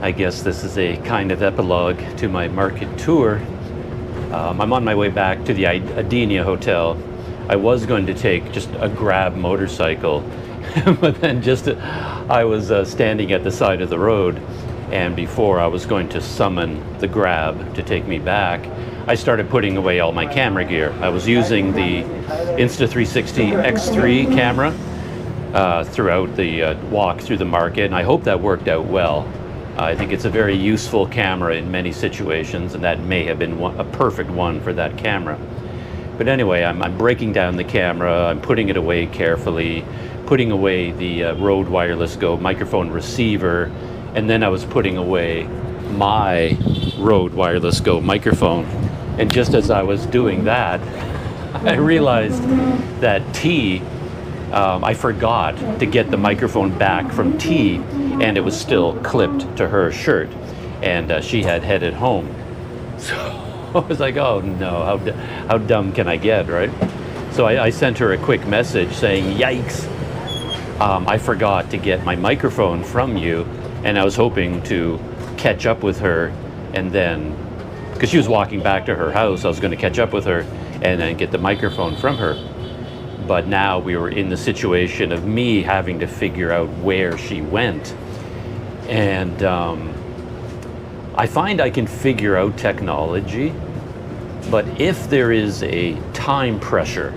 I guess this is a kind of epilogue to my market tour. I'm on my way back to the Adenia Hotel. I was going to take just a Grab motorcycle, but then I was standing at the side of the road, and before I was going to summon the Grab to take me back, I started putting away all my camera gear. I was using the Insta360 X3 camera throughout the walk through the market, and I hope that worked out well. I think it's a very useful camera in many situations, and that may have been a perfect one for that camera. But anyway, I'm breaking down the camera, I'm putting it away carefully, putting away the Rode Wireless Go microphone receiver, and then I was putting away my Rode Wireless Go microphone. And just as I was doing that, I realized that I forgot to get the microphone back from T, and it was still clipped to her shirt, and she had headed home. So I was like, oh no, how dumb can I get, right? So I sent her a quick message saying, yikes, I forgot to get my microphone from you, and I was hoping to catch up with her, and then, because she was walking back to her house, I was going to catch up with her and then get the microphone from her. But now we were in the situation of me having to figure out where she went. And I find I can figure out technology, but if there is a time pressure,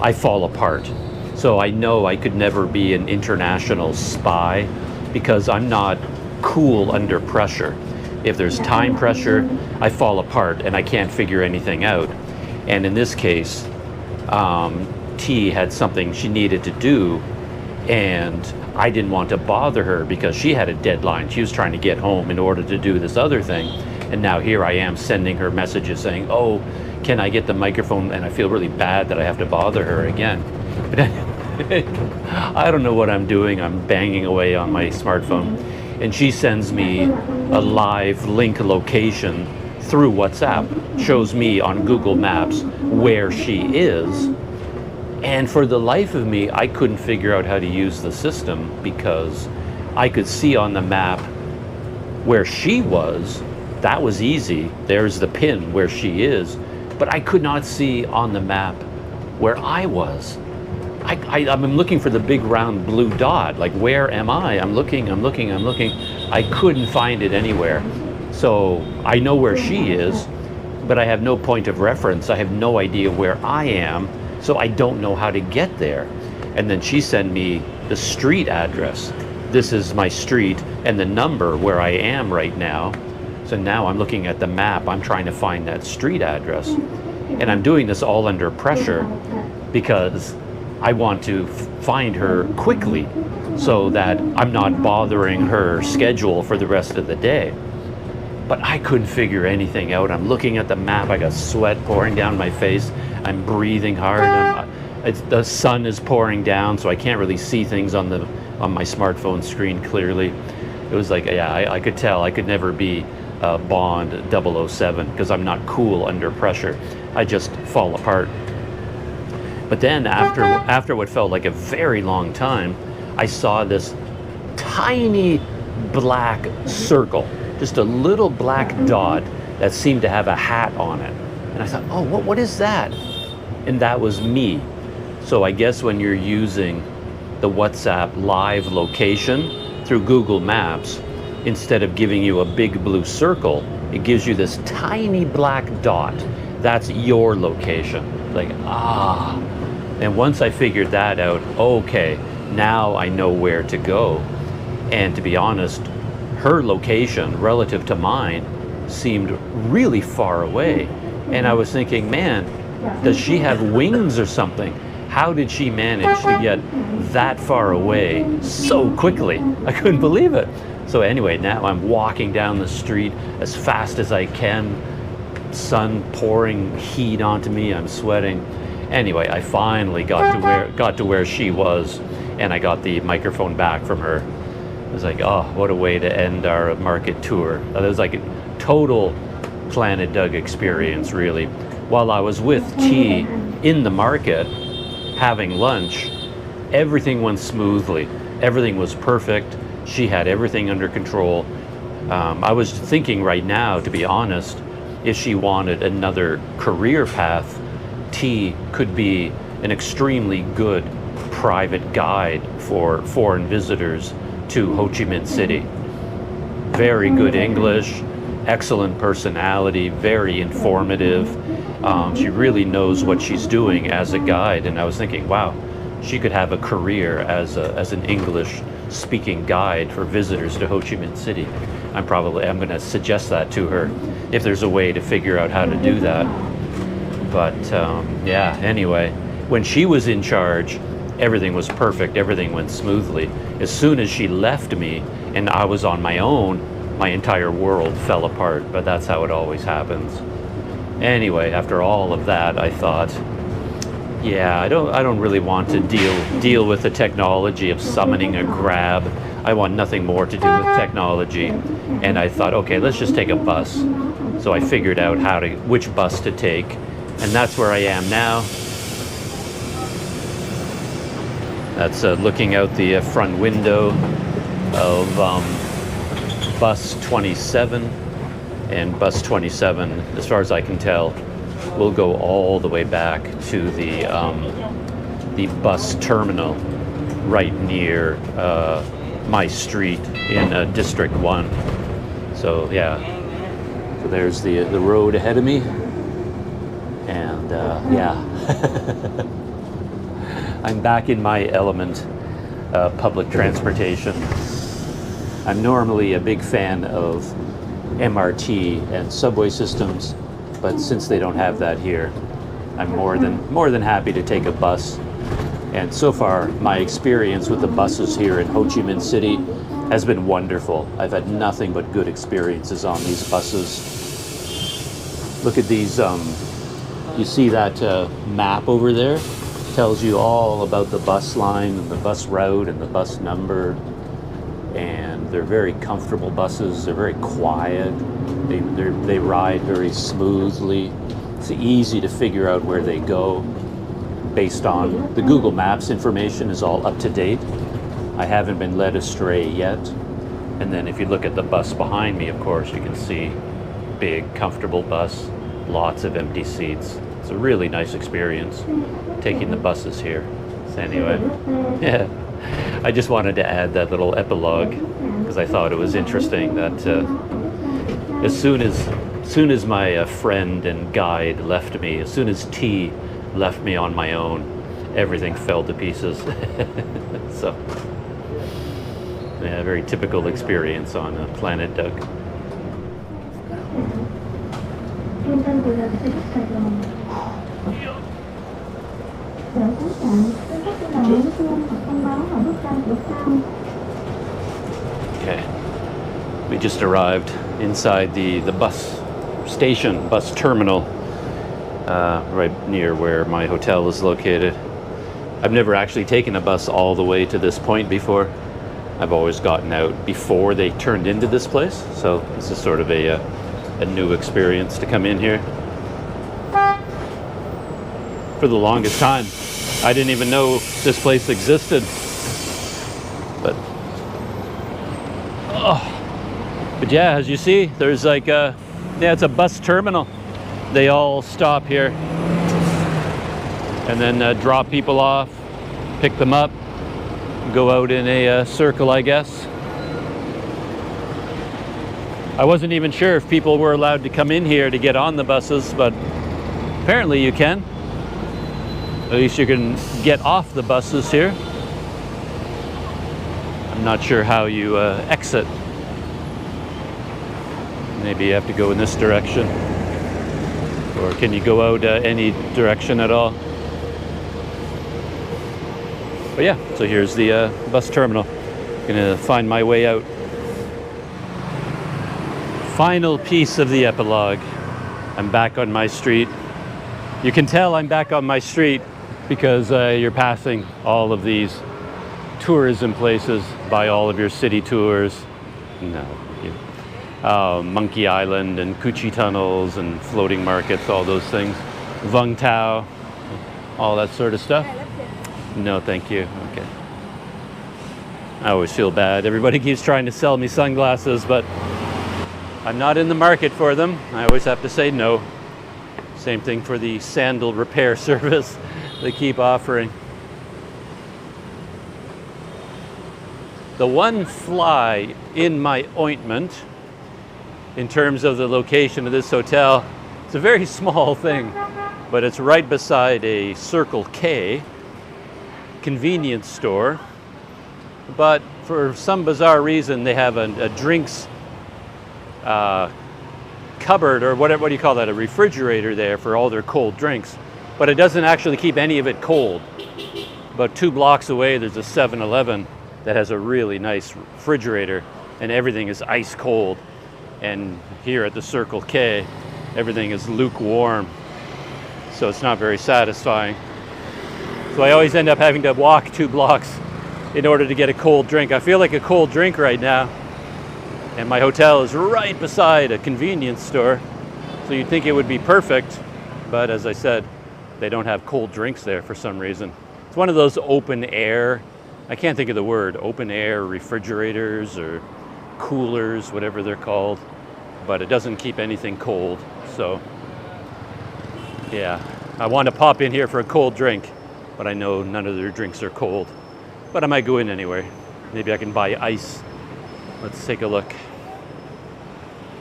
I fall apart. So I know I could never be an international spy because I'm not cool under pressure. If there's time pressure, I fall apart and I can't figure anything out. And in this case, T had something she needed to do, and I didn't want to bother her because she had a deadline. She was trying to get home in order to do this other thing. And now here I am sending her messages saying, oh, can I get the microphone? And I feel really bad that I have to bother her again. But I don't know what I'm doing. I'm banging away on my smartphone. And she sends me a live link location through WhatsApp, shows me on Google Maps where she is. And for the life of me, I couldn't figure out how to use the system because I could see on the map where she was. That was easy. There's the pin where she is. But I could not see on the map where I was. I'm looking for the big round blue dot. Like, where am I? I'm looking. I couldn't find it anywhere. So I know where she is, but I have no point of reference. I have no idea where I am. So I don't know how to get there. And then she sent me the street address. This is my street and the number where I am right now. So now I'm looking at the map. I'm trying to find that street address. And I'm doing this all under pressure because I want to find her quickly so that I'm not bothering her schedule for the rest of the day. But I couldn't figure anything out. I'm looking at the map. I got sweat pouring down my face. I'm breathing hard. The sun is pouring down, so I can't really see things on my smartphone screen clearly. It was like, yeah, I could tell I could never be Bond 007 because I'm not cool under pressure. I just fall apart. But then after what felt like a very long time, I saw this tiny black circle, just a little black dot that seemed to have a hat on it. And I thought, oh, what is that? And that was me. So I guess when you're using the WhatsApp live location through Google Maps, instead of giving you a big blue circle, it gives you this tiny black dot. That's your location. Like, ah. And once I figured that out, okay, now I know where to go. And to be honest, her location relative to mine seemed really far away. And I was thinking, man, does she have wings or something? How did she manage to get that far away so quickly? I couldn't believe it. So anyway, now I'm walking down the street as fast as I can. Sun pouring heat onto me, I'm sweating. Anyway, I finally got to where she was, and I got the microphone back from her. It was like, oh, what a way to end our market tour. It was like a total Planet Doug experience, really. While I was with T in the market, having lunch, everything went smoothly. Everything was perfect. She had everything under control. I was thinking right now, to be honest, if she wanted another career path, T could be an extremely good private guide for foreign visitors to Ho Chi Minh City. Very good English, excellent personality, very informative. She really knows what she's doing as a guide, and I was thinking, wow, she could have a career as an English speaking guide for visitors to Ho Chi Minh City. I'm going to suggest that to her if there's a way to figure out how to do that. But yeah, anyway, when she was in charge, everything was perfect, everything went smoothly. As soon as she left me and I was on my own, my entire world fell apart, but that's how it always happens. Anyway, after all of that, I thought, yeah, I don't really want to deal with the technology of summoning a grab. I want nothing more to do with technology. And I thought, okay, let's just take a bus. So I figured out which bus to take, and that's where I am now. That's looking out the front window of bus 27, and bus 27, as far as I can tell, will go all the way back to the bus terminal right near my street in District 1. So yeah, so there's the road ahead of me, and yeah. I'm back in my element, public transportation. I'm normally a big fan of MRT and subway systems, but since they don't have that here, I'm more than happy to take a bus. And so far, my experience with the buses here in Ho Chi Minh City has been wonderful. I've had nothing but good experiences on these buses. Look at these, you see that map over there? Tells you all about the bus line and the bus route and the bus number. And they're very comfortable buses. They're very quiet. They ride very smoothly. It's easy to figure out where they go based on the Google Maps information is all up to date. I haven't been led astray yet. And then if you look at the bus behind me, of course, you can see big, comfortable bus, lots of empty seats. It's a really nice experience taking the buses here. So anyway, yeah, I just wanted to add that little epilogue because I thought it was interesting that as soon as my friend and guide left me, as soon as T left me on my own, everything fell to pieces. So yeah, very typical experience on Planet Doug. Okay, we just arrived inside the bus station, bus terminal, right near where my hotel is located. I've never actually taken a bus all the way to this point before. I've always gotten out before they turned into this place, so this is sort of a new experience to come in here. For the longest time, I didn't even know this place existed. But yeah, as you see, there's like yeah, it's a bus terminal. They all stop here and then drop people off, pick them up, go out in a circle, I guess. I wasn't even sure if people were allowed to come in here to get on the buses, but apparently you can. At least you can get off the buses here. I'm not sure how you exit. Maybe you have to go in this direction. Or can you go out any direction at all? But yeah, so here's the bus terminal. Gonna find my way out. Final piece of the epilogue. I'm back on my street. You can tell I'm back on my street because you're passing all of these tourism places by all of your city tours. No, Monkey Island and Coochie Tunnels and floating markets, all those things. Vung Tau, all that sort of stuff. No, thank you. Okay. I always feel bad. Everybody keeps trying to sell me sunglasses, but I'm not in the market for them. I always have to say no. Same thing for the sandal repair service they keep offering. The one fly in my ointment in terms of the location of this hotel, it's a very small thing, but it's right beside a Circle K convenience store. But for some bizarre reason, they have a drinks cupboard, or what do you call that, a refrigerator there for all their cold drinks. But it doesn't actually keep any of it cold. About 2 blocks away, there's a 7-Eleven that has a really nice refrigerator, and everything is ice cold. And here at the Circle K, everything is lukewarm. So it's not very satisfying. So I always end up having to walk 2 blocks in order to get a cold drink. I feel like a cold drink right now. And my hotel is right beside a convenience store. So you'd think it would be perfect. But as I said, they don't have cold drinks there for some reason. It's one of those open air, I can't think of the word, open air refrigerators or coolers, whatever they're called. But it doesn't keep anything cold. So yeah, I want to pop in here for a cold drink, but I know none of their drinks are cold. But I might go in anyway. Maybe I can buy ice. Let's take a look.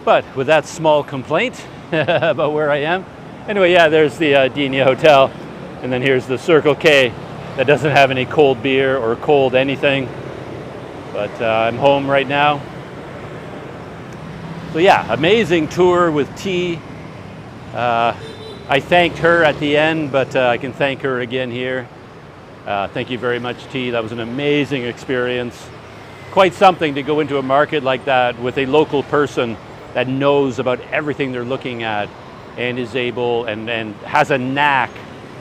But with that small complaint about where I am, anyway, yeah, there's the Denia Hotel, and then here's the Circle K that doesn't have any cold beer or cold anything. But I'm home right now. So yeah, amazing tour with T. I thanked her at the end, but I can thank her again here. Thank you very much, T. That was an amazing experience. Quite something to go into a market like that with a local person that knows about everything they're looking at and is able and has a knack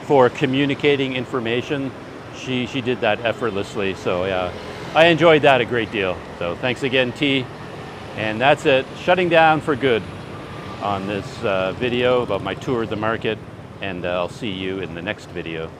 for communicating information. She did that effortlessly. So yeah, I enjoyed that a great deal. So thanks again, T. And that's it. Shutting down for good on this video about my tour of the market. And I'll see you in the next video.